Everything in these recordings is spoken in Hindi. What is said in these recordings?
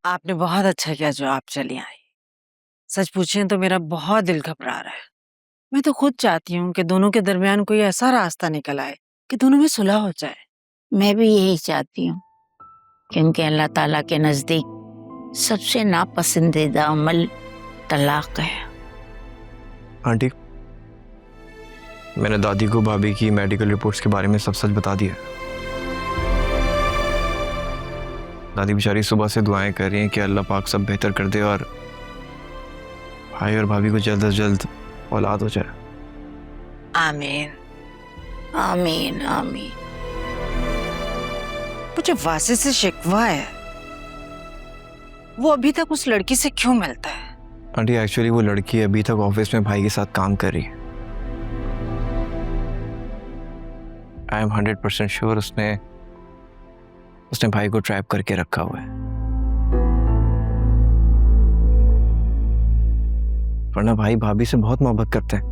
आपने बहुत अच्छा किया जो आप चली आई। सच पूछें तो मेरा बहुत दिल घबरा रहा है। मैं तो खुद चाहती हूँ कि दोनों के दरमियान कोई ऐसा रास्ता निकल आए कि दोनों में सुलह हो जाए। मैं भी यही चाहती हूँ, क्योंकि अल्लाह ताला के नज़दीक सबसे नापसंदीदा अमल तलाक है। आंटी, मैंने दादी को भाभी की मेडिकल रिपोर्ट्स के बारे में सब सच बता दिया। दादी बेचारी सुबह से दुआएं कर रही हैं कि अल्लाह पाक सब बेहतर कर दे और भाई और भाभी को जल्द से जल्द औलाद हो जाए। आमीन। आमीन आमीन। मुझे वासे से शिकवा है, वो अभी तक उस लड़की से क्यों मिलता है? आंटी, एक्चुअली वो लड़की अभी तक ऑफिस में भाई के साथ काम कर रही है। आई एम 100% श्योर उसने भाई को ट्रैप करके रखा हुआ है, वरना भाई भाभी से बहुत मोहब्बत करते हैं।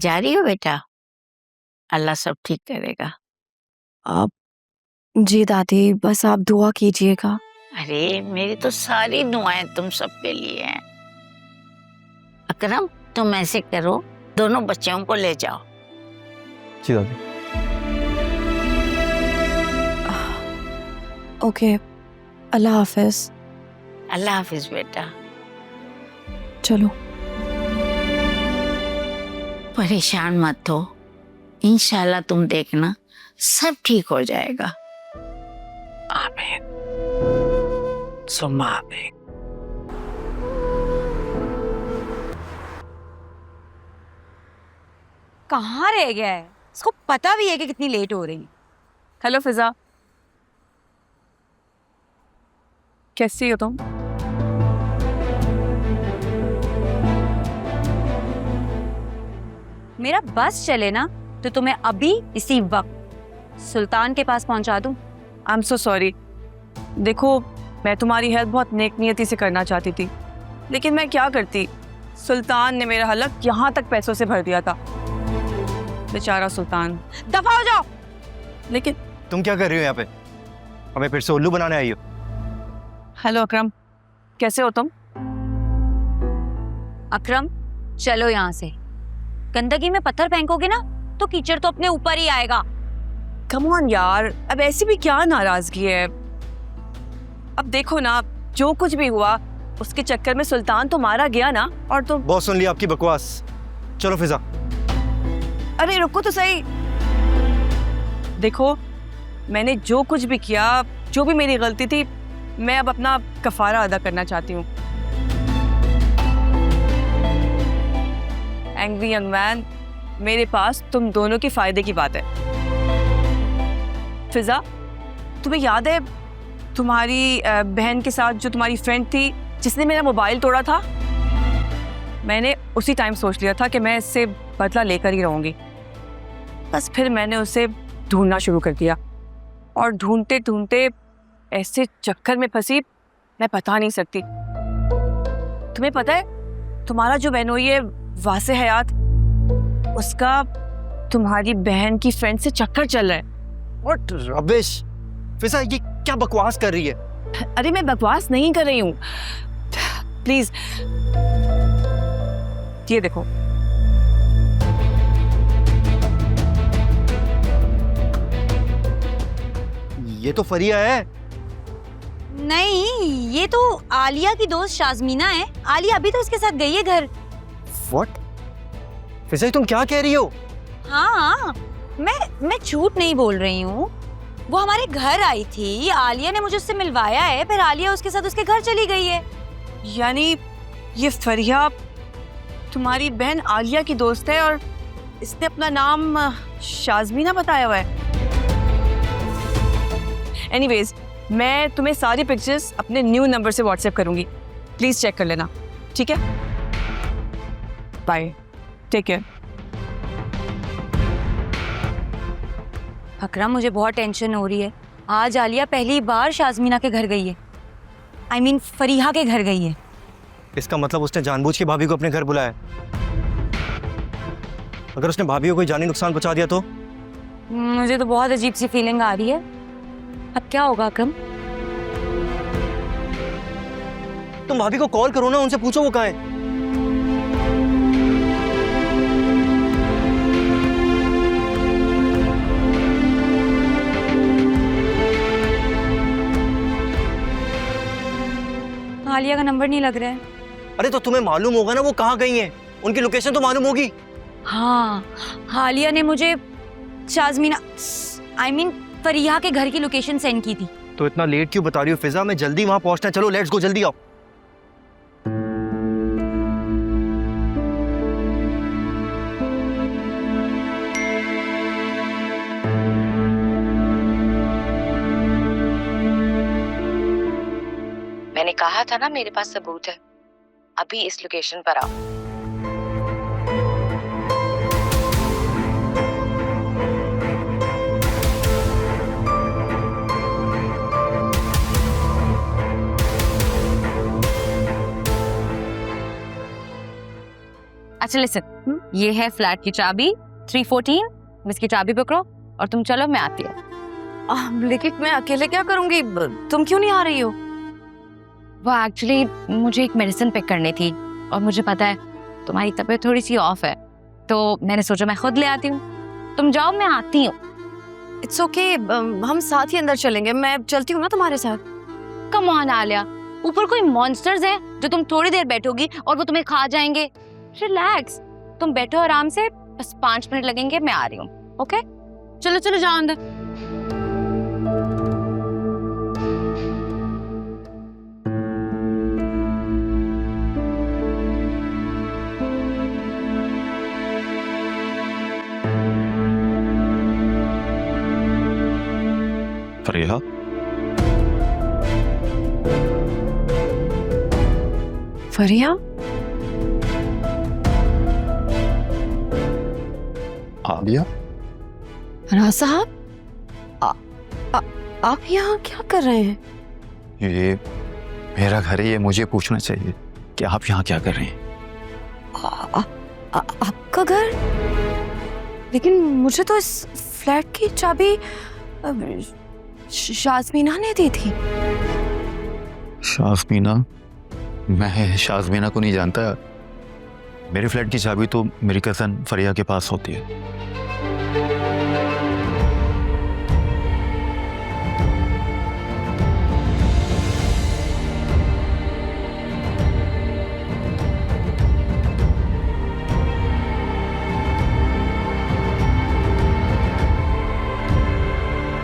जा रही हो बेटा? अल्लाह सब ठीक करेगा। आप जी दादी, बस आप दुआ कीजिएगा। अरे मेरी तो सारी दुआएं तुम सबके लिए हैं। अकरम, तुम ऐसे करो, दोनों बच्चों को ले जाओ। जी दादी। ओके, अल्लाह हाफिज। अल्लाह हाफिज बेटा। चलो। परेशान मत हो, इंशाल्लाह तुम देखना सब ठीक हो जाएगा। आमीन सुम्मा आमीन। कहाँ रह गया है? इसको पता भी है कि कितनी लेट हो रही है। हेलो फिजा, कैसी हो तुम? मेरा बस चले ना तो तुम्हें अभी इसी वक्त सुल्तान के पास पहुंचा दूं। I am so sorry. देखो, मैं तुम्हारी हेल्प बहुत नेक नियति से करना चाहती थी, लेकिन मैं क्या करती, सुल्तान ने मेरा हलक यहाँ तक पैसों से भर दिया था। बेचारा सुल्तान। दफा हो जाओ। लेकिन तुम क्या कर रही हो यहाँ पे? हमें फिर से उल्लू बनाने आई हो? हेलो अकरम, कैसे हो तुम? अकरम, चलो यहाँ से। गंदगी में पत्थर फेंकोगे ना तो कीचड़ तो अपने ऊपर ही आएगा। कम ऑन यार, अब ऐसी भी क्या नाराजगी है? अब देखो ना, जो कुछ भी हुआ उसके चक्कर में सुल्तान तो मारा गया ना, और तुम। बहुत सुन लिया आपकी बकवास, चलो फिजा। अरे रुको तो सही। देखो, मैंने जो कुछ भी किया, जो भी मेरी गलती थी, मैं अब अपना कफारा अदा करना चाहती हूँ। एंग्री यंग मैन, मेरे पास तुम दोनों के फायदे की बात है। फिजा, तुम्हें याद है तुम्हारी बहन के साथ जो तुम्हारी फ्रेंड थी जिसने मेरा मोबाइल तोड़ा था? मैंने उसी टाइम सोच लिया था कि मैं इससे बदला लेकर ही रहूंगी। बस फिर मैंने उसे ढूंढना शुरू कर दिया, और ढूंढते ढूंढते ऐसे चक्कर में फंसी मैं बता नहीं सकती। तुम्हें पता है, तुम्हारा जो बहनोई है वासे हयात, उसका तुम्हारी बहन की फ्रेंड से चक्कर चल रहा है। What rubbish! फिजा, ये क्या बकवास कर रही है? अरे मैं बकवास नहीं कर रही हूँ, प्लीज ये देखो। ये तो फरिया है। नहीं, ये तो आलिया की दोस्त शाज़मीना है। आलिया अभी तो उसके साथ गई है घर। What? फिजा, तुम क्या कह रही हो? हाँ, मैं झूठ नहीं बोल रही हूँ। वो हमारे घर आई थी, आलिया ने मुझे उससे मिलवाया है, फिर आलिया उसके साथ उसके घर चली गई है। यानी ये फरिया तुम्हारी बहन आलिया की दोस्त है, और इसने अपना नाम शाज़मीना बताया हुआ है। एनीवेज, मैं तुम्हें सारी पिक्चर्स अपने न्यू नंबर से व्हाट्सएप करूंगी, प्लीज चेक कर लेना, ठीक है? Bye, take care. अकरम, मुझे बहुत टेंशन हो रही है। आज आलिया पहली बार शाज़मीना के घर गई है। I mean, फरीहा के घर गई है। इसका मतलब उसने जानबूझ के भाभी को अपने घर बुलाया। अगर उसने भाभी को कोई जानी नुकसान पहुंचा दिया तो? मुझे तो बहुत अजीब सी फीलिंग आ रही है। अब क्या होगा अकरम? तुम भाभी को कॉल करो ना, उनसे पूछो वो कहाँ है। आलिया का नंबर नहीं लग रहा है। अरे तो तुम्हें मालूम होगा ना वो कहाँ गई हैं, उनकी लोकेशन तो मालूम होगी। हाँ, आलिया ने मुझे शाज़मीना फरिया के घर की लोकेशन सेंड की थी। तो इतना लेट क्यों बता रही हो फिजा? मैं जल्दी वहां पहुंचना है। चलो लेट्स गो, जल्दी आओ। मैंने कहा था ना मेरे पास सबूत है। अभी इस लोकेशन पर आओ। अच्छा लिसन, ये है फ्लैट की चाबी 314। इसकी चाबी पकड़ो और तुम चलो, मैं आती हूँ। लेकिन मैं अकेले क्या करूंगी? तुम क्यों नहीं आ रही हो? वो एक्चुअली मुझे एक मेडिसिन पिक करनी थी और मुझे पता है तुम्हारी तबीयत थोड़ी सी ऑफ है, तो मैंने सोचा मैं खुद ले आती हूँ। तुम जाओ, मैं आती हूँ। इट्स ओके, हम साथ ही अंदर चलेंगे। मैं चलती हूँ ना तुम्हारे साथ। कम ऑन आलिया, ऊपर कोई मॉन्स्टर्स हैं जो तुम थोड़ी देर बैठोगी और वो तुम्हें खा जाएंगे। रिलैक्स, तुम बैठो आराम से, बस 5 मिनट लगेंगे, मैं आ रही हूँ। ओके, चलो चलो जाओ अंदर। फरिया, फरिया, आलिया, राज साहब, आप यहाँ क्या कर रहे हैं? ये मेरा घर है, ये मुझे पूछना चाहिए कि आप यहाँ क्या कर रहे हैं। आपका घर? लेकिन मुझे तो इस फ्लैट की चाबी शाज़मीना ने दी थी। शाज़मीना? मैं शाज़मीना को नहीं जानता। मेरे फ्लैट की चाबी तो मेरी कज़न फरिया के पास होती है।